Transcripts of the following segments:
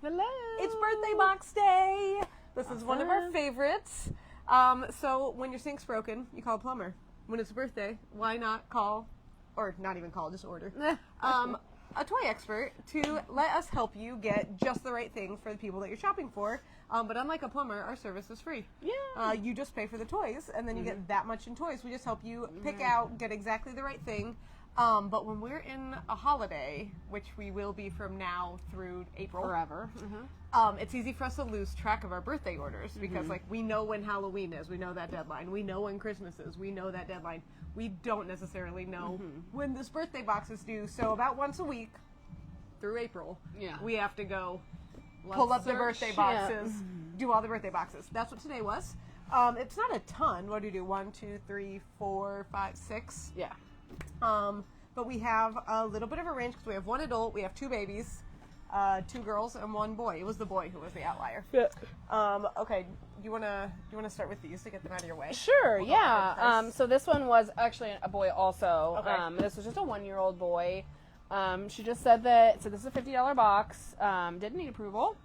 Hello. It's birthday box day. This is one of our favorites. So when your sink's broken, you call a plumber. When it's a birthday, why not call, or not even call, just order, a toy expert to let us help you get just the right thing for the people that you're shopping for. But unlike a plumber, our service is free. Yeah. You just pay for the toys, and then you get that much in toys. We just help you pick out, get exactly the right thing. But when we're in a holiday, which we will be from now through April, Forever. it's easy for us to lose track of our birthday orders because, like, we know when Halloween is, we know that deadline. We know when Christmas is, we know that deadline. We don't necessarily know when this birthday box is due. So about once a week through April, we have to go pull up the birthday boxes, do all the birthday boxes. That's what today was. It's not a ton. What do you do? 1, 2, 3, 4, 5, 6. Yeah. But we have a little bit of a range because we have one adult, we have 2 babies, 2 girls, and 1 boy. It was the boy who was the outlier. Yeah. Okay, you wanna start with these to get them out of your way? Sure. We'll Yeah. So this one was actually a boy also. Okay. This was just a 1-year-old boy. She just said that. So this is a $50 box. Didn't need approval.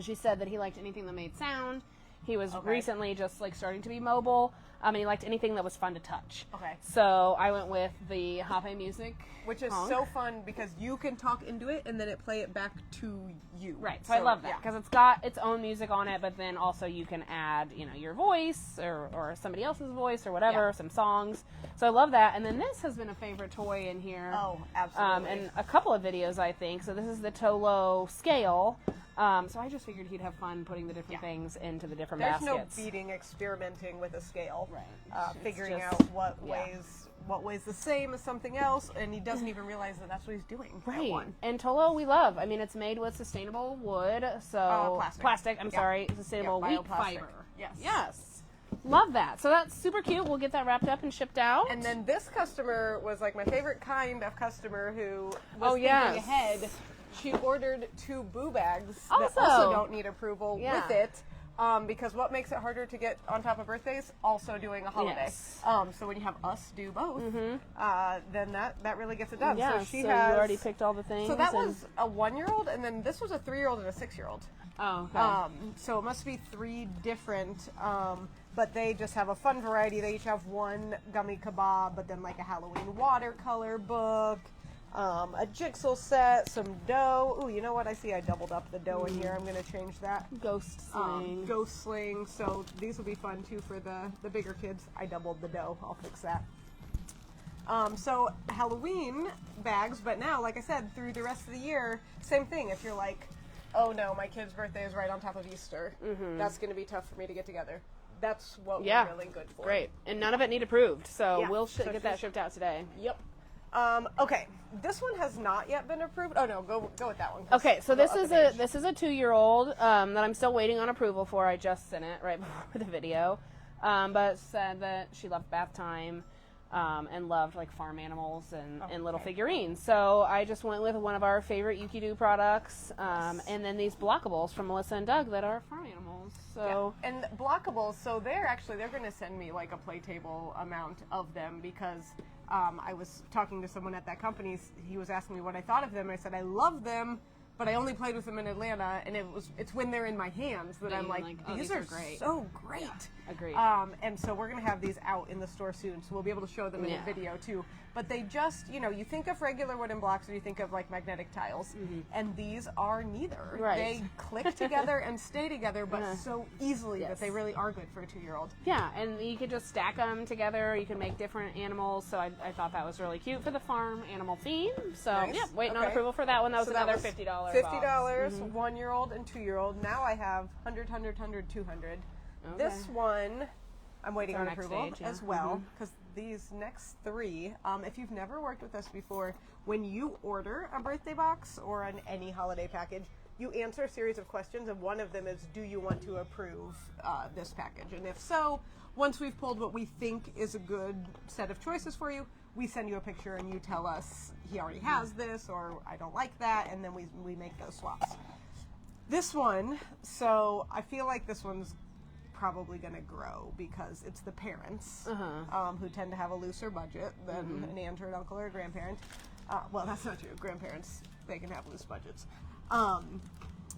She said that he liked anything that made sound. He was recently just like starting to be mobile. And he liked anything that was fun to touch. Okay. So I went with the Hape music, Which is honk. so fun because you can talk into it and then it play it back to you. Right. So I love that because it's got its own music on it, but then also you can add, your voice or somebody else's voice or whatever, some songs. So I love that. And then this has been a favorite toy in here. Oh, absolutely. And a couple of videos, I think. So this is the Tolo scale. So I just figured he'd have fun putting the different things into the different There's baskets. no beating experimenting with a scale. Right. Figuring just- out what weighs the same as something else, and he doesn't even realize that that's what he's doing. Right. At one. And Tolo we love. I mean, it's made with sustainable wood, so Plastic. I'm sorry, sustainable wheat bioplastic. fiber. Yes. Yes. Love that. So that's super cute. We'll get that wrapped up and shipped out. And then this customer was like my favorite kind of customer who was thinking yes. ahead. She ordered 2 boo bags Also. that also don't need approval Yeah. with it. Because what makes it harder to get on top of birthdays? Also doing a holiday. Yes. So when you have us do both, then that really gets it done. Yeah, so she so has you already picked all the things. So that was a 1-year-old, and then this was a 3-year-old and a 6-year-old. Oh, okay. So it must be 3 different, but they just have a fun variety. They each have 1 gummy kebab, but then like a Halloween watercolor book, a jigsaw set, some dough. Ooh, you know what? I see I doubled up the dough in here. I'm going to change that. Ghost sling. Ghost sling. So these will be fun too for the bigger kids. I doubled the dough. I'll fix that. So Halloween bags, but now, like I said, through the rest of the year, same thing. If you're like, oh no, my kid's birthday is right on top of Easter, that's going to be tough for me to get together. That's what we're really good for. Great. And none of it need approved, so Yeah. we'll get that shipped out today. Yep. Okay, this one has not yet been approved. Oh no, go with that one. Okay, so we'll this go is up in age. this is a 2-year-old that I'm still waiting on approval for. I just sent it right before the video, but said that she loved bath time and loved like farm animals and little figurines. So I just went with one of our favorite Yuki-Do products, and then these blockables from Melissa and Doug that are farm animals. So and blockables. So they're going to send me like a play table amount of them because I was talking to someone at that company. He was asking me what I thought of them. I said I love them, but I only played with them in Atlanta, and it's when they're in my hands that I'm like, these are great. so great. Yeah, agreed. And so we're going to have these out in the store soon, so we'll be able to show them in a video too. But they just, you think of regular wooden blocks or you think of like magnetic tiles, and these are neither. Right. They click together and stay together, but so easily that they really are good for a 2-year-old. Yeah, and you could just stack them together. You can make different animals. So I thought that was really cute for the farm animal theme. So Nice. yeah, waiting on approval for that one. That was So another was $50. $50, 1-year-old and 2-year-old. Now I have 100, 100, 100, 200. Okay. This one, I'm waiting It's on our next approval stage, yeah. as well, because these next 3, if you've never worked with us before, when you order a birthday box or any holiday package, you answer a series of questions, and one of them is, do you want to approve this package? And if so, once we've pulled what we think is a good set of choices for you, we send you a picture and you tell us he already has this or I don't like that, and then we make those swaps. This one, so I feel like this one's probably going to grow because it's the parents who tend to have a looser budget than an aunt or an uncle or a grandparent. Well, that's not true. Grandparents, they can have loose budgets.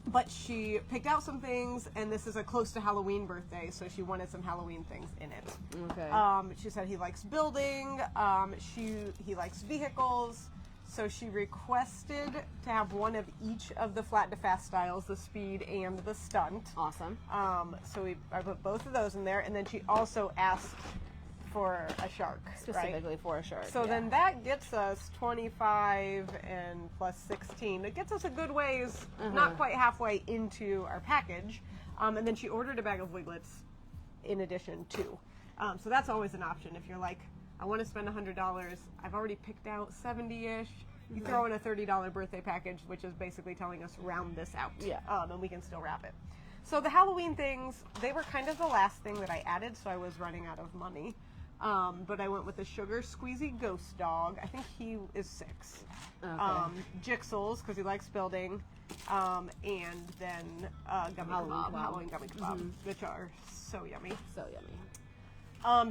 But she picked out some things, and this is a close to Halloween birthday, so she wanted some Halloween things in it. Okay. She said he likes building, he likes vehicles, so she requested to have one of each of the flat to fast styles, the speed and the stunt. Awesome. So I put both of those in there, and then she also asked for a shark, Specifically right? for a shark. So then that gets us 25 and plus 16. It gets us a good ways, not quite halfway into our package. And then she ordered a bag of Wiglets in addition too. So that's always an option. If you're like, I want to spend $100, I've already picked out 70-ish. You throw in a $30 birthday package, which is basically telling us round this out. Yeah. And we can still wrap it. So the Halloween things, they were kind of the last thing that I added, so I was running out of money. But I went with the Sugar Squeezy Ghost Dog. I think he is 6. Okay. Jigsaws, because he likes building. And then Halloween gummy kebab, which are so yummy. So yummy.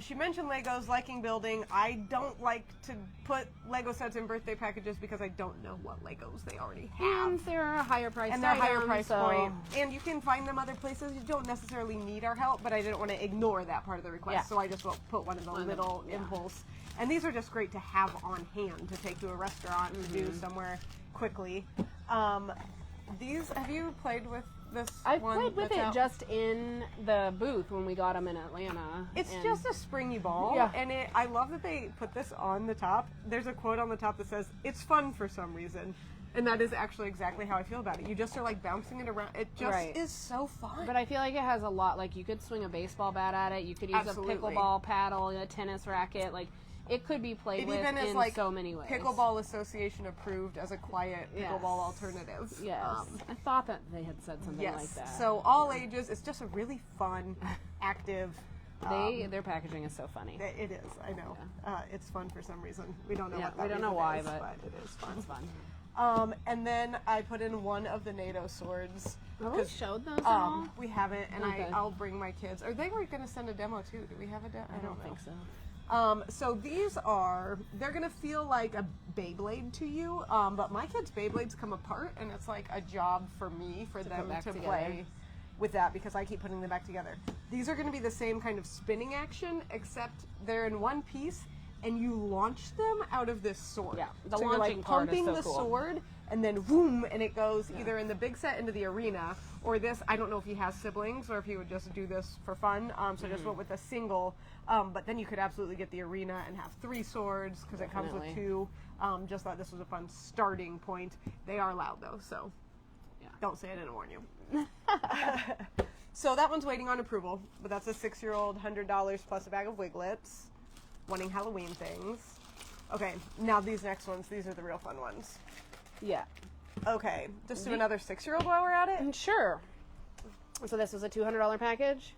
She mentioned Legos, liking building. I don't like to put Lego sets in birthday packages because I don't know what Legos they already have. And they're a higher price And they're a higher item, price so- point. And you can find them other places. You don't necessarily need our help, but I didn't want to ignore that part of the request. Yeah. So I just put one of the little impulse. And these are just great to have on hand to take to a restaurant to do somewhere quickly. These, have you played with this I've one played with that's it out? just in the booth when we got them in Atlanta. It's and just a springy ball, Yeah. and I love that they put this on the top. There's a quote on the top that says, "It's fun for some reason," and that is actually exactly how I feel about it. You just are like bouncing it around. It just Right. is so fun. But I feel like it has a lot. Like, you could swing a baseball bat at it. You could use Absolutely. a pickleball paddle, a tennis racket. Like, it could be played It with even is in like so many ways. Pickleball Association approved as a quiet pickleball alternative. Yes. I thought that they had said something Yes. like that. So all ages. It's just a really fun, active. Their packaging is so funny. It is. I know. It's fun for some reason. We don't know Yeah, what that we don't know reason why, is, but it is fun. It's fun. And then I put in one of the NATO swords. Have we showed those at all? We haven't, and Okay. I'll bring my kids. Or they were going to send a demo too. Do we have a demo? I don't think so. So these they're going to feel like a Beyblade to you, but my kids' Beyblades come apart, and it's like a job for me for them back to together. play with that because I keep putting them back together. These are going to be the same kind of spinning action, except they're in one piece, and you launch them out of this sword. Yeah, the so you're launching like part is pumping so the cool. sword, and then boom, and it goes either in the big set into the arena, or this. I don't know if he has siblings or if he would just do this for fun. So just went with a single. But then you could absolutely get the arena and have 3 swords because it comes with Definitely. 2. Just thought this was a fun starting point. They are loud though, so don't say I didn't warn you. So that one's waiting on approval, but that's a 6-year-old, $100 plus a bag of Wiglets, wanting Halloween things. Okay, now these next ones, these are the real fun ones. Yeah. Okay, just do another 6-year-old while we're at it? Sure. So this was a $200 package?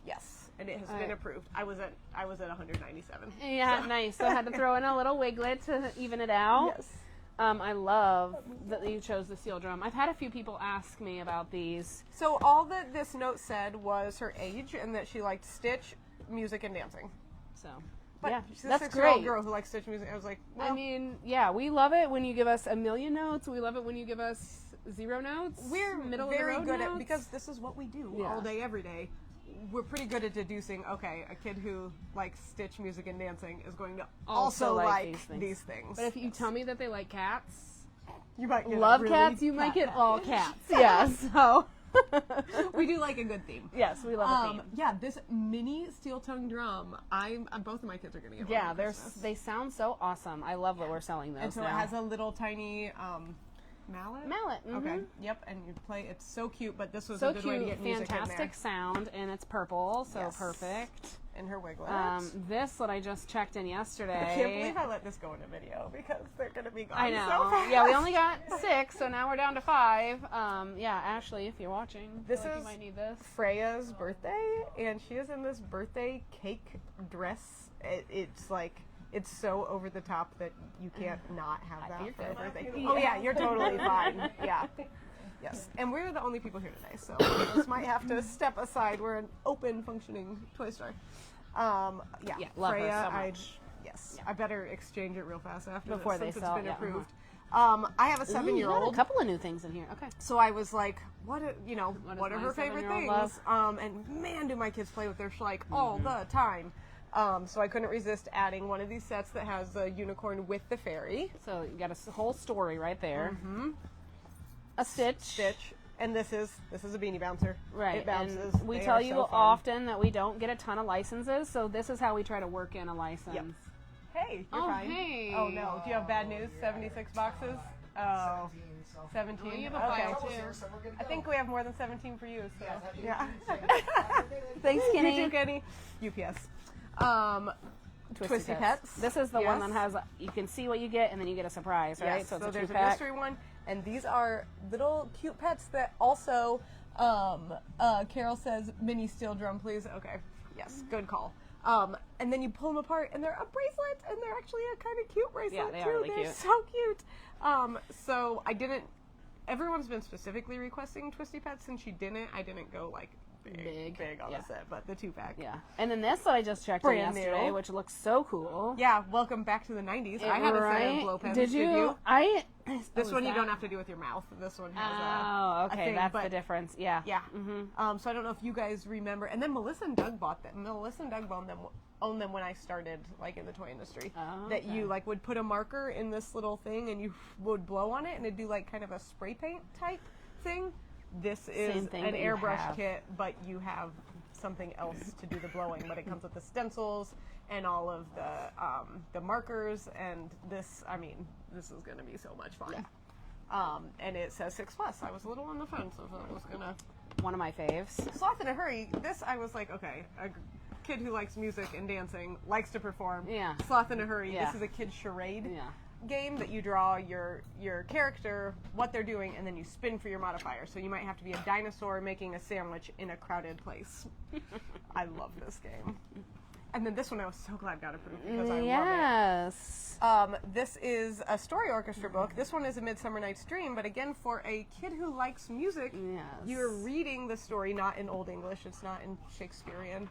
Yes, and it has All been right. approved. I was at 197. Yeah, nice. So I had to throw in a little wiglet to even it out. Yes. I love that you chose the steel drum. I've had a few people ask me about these. So all that this note said was her age and that she liked Stitch, music, and dancing. So, But yeah, she's a that's 6-year-old great. girl who likes Stitch music. I was like, well, I mean, yeah, we love it when you give us a million notes. We love it when you give us 0 notes. we're middle very of the road good notes. at, because this is what we do Yeah. all day, every day. We're pretty good at deducing, okay, a kid who likes Stitch music and dancing is going to also like these things. But if you tell me that they like cats, you might get a love really cats, you might cat get all cats. Yeah, so. We do like a good theme. Yes, we love a theme. Yeah, this mini steel tongue drum. Both of my kids are gonna get one. Yeah, for Christmas. they sound so awesome. I love that we're selling those And so now. it has a little tiny mallet. Mallet. Okay. Yep. And you play. It's so cute. But this was So a good way to cute, get music fantastic sound, and it's purple, so Yes. perfect. in her Wiglets. This one I just checked in yesterday. I can't believe I let this go in a video because they're gonna be gone I so know. fast. Yeah, we only got 6, so now we're down to 5. Yeah, Ashley, if you're watching, This I feel like is- you might need this. Freya's birthday, and she is in this birthday cake dress. It's like, it's so over the top that you can't not have that you're for a good. birthday. Oh yeah, you're totally fine. Yeah. Yes. And we're the only people here today, so this might have to step aside. We're an open functioning toy store. Yeah, Yeah, love her Freya, so much. yes. I better exchange it real fast after Before this, they since sell, it's been yeah, approved. I have a Ooh, you got 7-year-old. a couple of new things in here. Okay. So I was like, what are What does her my favorite 7-year-old things? love? And man, do my kids play with their Schleich all the time. So I couldn't resist adding one of these sets that has a unicorn with the fairy. So you got a whole story right there. Mm-hmm. A Stitch. And this is a beanie bouncer. Right. It bounces. And we They tell are you so fun. often that we don't get a ton of licenses, so this is how we try to work in a license. Yep. Hey, you're Oh, fine. hey. Oh no, do you have bad news? 76 boxes? Oh. 17. Oh, you have a Okay. file too. I think we have more than 17 for you. So yeah. Thanks, You Kenny. too, Kenny. UPS. Twisty Pets. This is the one Yes. that has, you can see what you get and then you get a surprise, right? Yes, So it's a there's a two-pack. mystery one, and these are little cute pets that also, Carol says, mini steel drum, please. Okay, yes, good call. And then you pull them apart, and they're a bracelet, and they're actually a kind of cute bracelet, Yeah, they too. are really They're cute. so cute. So I didn't, everyone's been specifically requesting Twisty Pets, and I didn't go, like, big on Yeah. the set, but the 2-pack. Yeah. And then this that I just checked in Brand yesterday, new. which looks so cool. Yeah, welcome back to the 90s. I had a set of blow pens. Did you? This one you don't have to do with your mouth. This one has Oh, a okay. thing, That's but- the difference. Yeah. Yeah. Mm-hmm. So I don't know if you guys remember. And then Melissa and Doug bought them. Melissa and Doug owned them when I started, like, in the toy industry. Oh, That you, okay. like, would put a marker in this little thing and you would blow on it and it'd do, like, kind of a spray paint type thing. This is Same thing an that you airbrush have. kit, but you have something else to do the blowing. But it comes with the stencils and all of the markers. And this, I mean, this is going to be so much fun. Yeah. And it says 6+. I was a little on the fence if I was going to... One of my faves. Sloth in a Hurry, this I was like, okay, a kid who likes music and dancing, likes to perform. Yeah. Sloth in a Hurry, Yeah. this is a kid's charade Yeah. game that you draw your character, what they're doing, and then you spin for your modifier. So you might have to be a dinosaur making a sandwich in a crowded place. I love this game. And then this one I was so glad got approved because I love it. Yes. This is a story orchestra book. This one is A Midsummer Night's Dream, but again, for a kid who likes music, Yes. you're reading the story not in Old English, it's not in Shakespearean.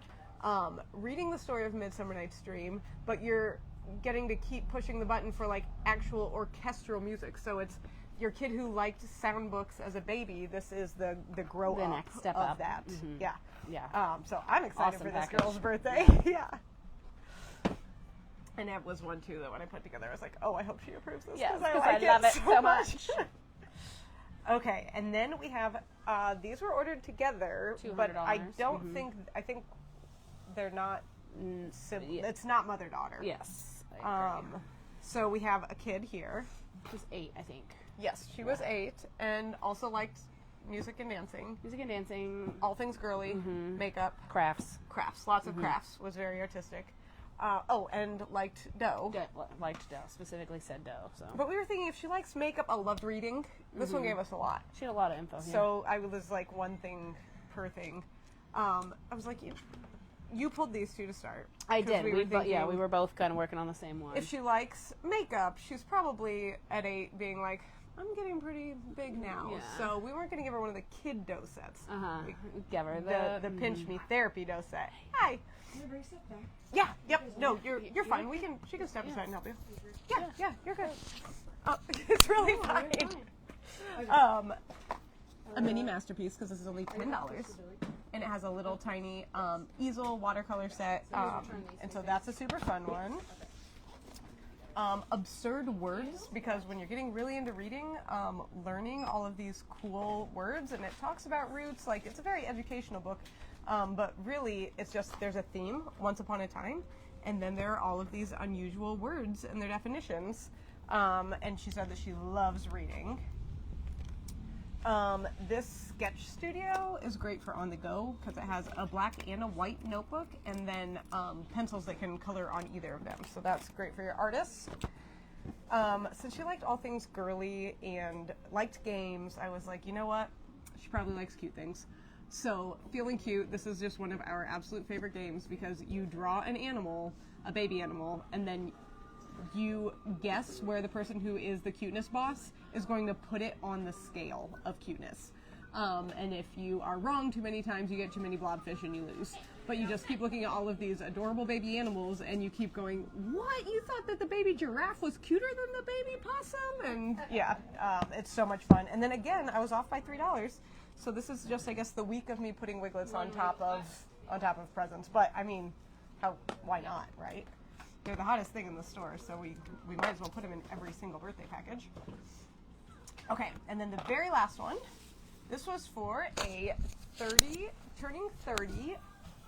Reading the story of Midsummer Night's Dream, but you're getting to keep pushing the button for, like, actual orchestral music. So it's your kid who liked sound books as a baby, this is the grow The up next step of up. that. Mhm. Yeah. Yeah. So I'm excited Awesome for this package. girl's birthday. Yeah. And it was one, too, that when I put together, I was like, oh, I hope she approves this. Yes, I 'cause like I love it so much. Okay, and then we have, these were ordered together, but I $200. don't think, I think they're not, yeah. it's not mother-daughter. Yes. I agree. So we have a kid here. She's 8, I think. Yes, she was 8 and also liked music and dancing. Music and dancing. All things girly, makeup, Crafts. crafts, lots of crafts, was very artistic. And liked dough. Liked dough. Specifically said dough. So. But we were thinking if she likes makeup, I loved reading. This one gave us a lot. She had a lot of info. Yeah. So I was like one thing per thing. I was like, you pulled these two to start. I 'Cause did. we We were thinking, we were both kind of working on the same one. If she likes makeup, she's probably at 8 being like, I'm getting pretty big now. Yeah. So we weren't going to give her one of the kid dough sets. Give her The Pinch Me Therapy dough set. Hi. Yeah. Yep. No, you're fine. She can step aside and help you. Yeah. You're good. Oh, it's really fine. A mini masterpiece because this is only $10, and it has a little tiny easel watercolor set, and so that's a super fun one. Absurd words, because when you're getting really into reading, learning all of these cool words, and it talks about roots, like it's a very educational book, but really it's just there's a theme, once upon a time, and then there are all of these unusual words and their definitions, and she said that she loves reading. This sketch studio is great for on the go because it has a black and a white notebook and then pencils that can color on either of them. So that's great for your artists. Since she liked all things girly and liked games, I was like, you know what? She probably likes cute things. So Feeling Cute, this is just one of our absolute favorite games because you draw an animal, a baby animal, and then you guess where the person who is the cuteness boss is going to put it on the scale of cuteness. And if you are wrong too many times, you get too many blobfish and you lose. But you just keep looking at all of these adorable baby animals and you keep going, what? You thought that the baby giraffe was cuter than the baby possum? And yeah, it's so much fun. And then again, I was off by $3. So this is just, I guess, the week of me putting Wiglets on top of presents. But I mean, why not, right? They're the hottest thing in the store, so we might as well put them in every single birthday package. Okay, and then the very last one. This was for a turning 30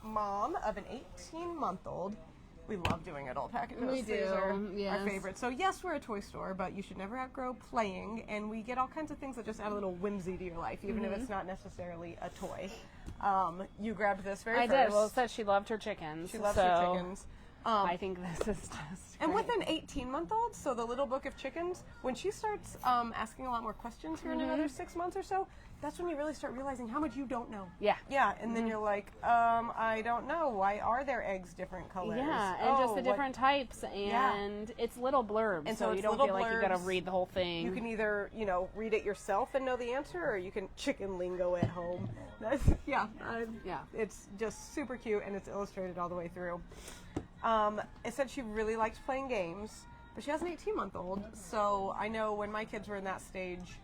mom of an 18-month-old. We love doing adult packages. We do, These are yes. our favorite. So yes, we're a toy store, but you should never outgrow playing, and we get all kinds of things that just add a little whimsy to your life, even if it's not necessarily a toy. You grabbed this very first. I did. Well, it said she loved her chickens. She loves her chickens. I think this is just And great. with an 18-month-old, so the little book of chickens, when she starts asking a lot more questions here in another 6 months or so, that's when you really start realizing how much you don't know. Yeah. Yeah, and then you're like, I don't know. Why are their eggs different colors? Yeah, and just the different types, and it's little blurbs, And so so you it's don't little feel like you got to blurbs. read the whole thing. You can either, read it yourself and know the answer, or you can chicken lingo at home. Yeah. It's just super cute, and it's illustrated all the way through. It said she really liked playing games, but she has an 18-month-old, so I know when my kids were in that stage,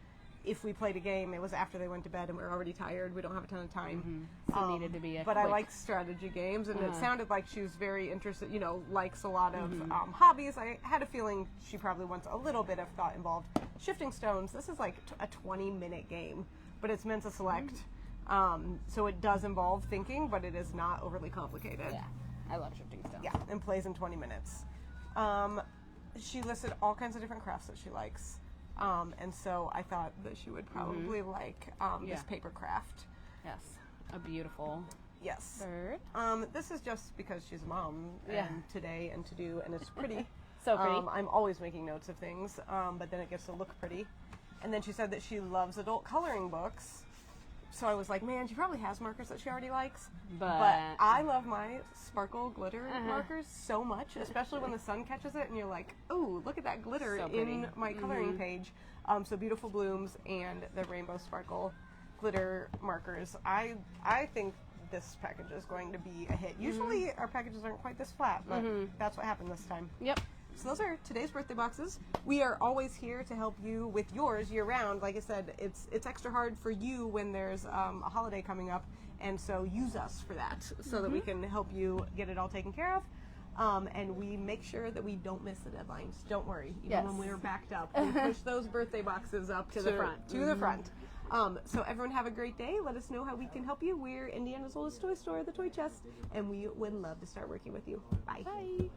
if we played a game, it was after they went to bed and we were already tired. We don't have a ton of time. So it needed to be a But quick... I like strategy games, and it sounded like she was very interested, likes a lot of hobbies. I had a feeling she probably wants a little bit of thought involved. Shifting stones, this is like a 20-minute game, but it's meant to select. So it does involve thinking, but it is not overly complicated. Yeah, I love shifting stones. Yeah, and plays in 20 minutes. She listed all kinds of different crafts that she likes. And so I thought that she would probably like this paper craft. Yes, a beautiful Yes. bird. This is just because she's a mom and today and to do, and it's pretty. So pretty. I'm always making notes of things, but then it gets to look pretty. And then she said that she loves adult coloring books. So I was like, man, she probably has markers that she already likes. But I love my sparkle glitter markers so much, especially when the sun catches it and you're like, oh, look at that glitter So in pretty. my coloring page. So Beautiful Blooms and the Rainbow Sparkle glitter markers. I think this package is going to be a hit. Usually our packages aren't quite this flat, but that's what happened this time. Yep. So those are today's birthday boxes. We are always here to help you with yours year round. Like I said, it's extra hard for you when there's a holiday coming up, and so use us for that so that we can help you get it all taken care of. And we make sure that we don't miss the deadlines. Don't worry. Even when we're backed up, we push those birthday boxes up to the front. To the front. So everyone have a great day. Let us know how we can help you. We're Indiana's oldest toy store, The Toy Chest, and we would love to start working with you. Bye. Bye.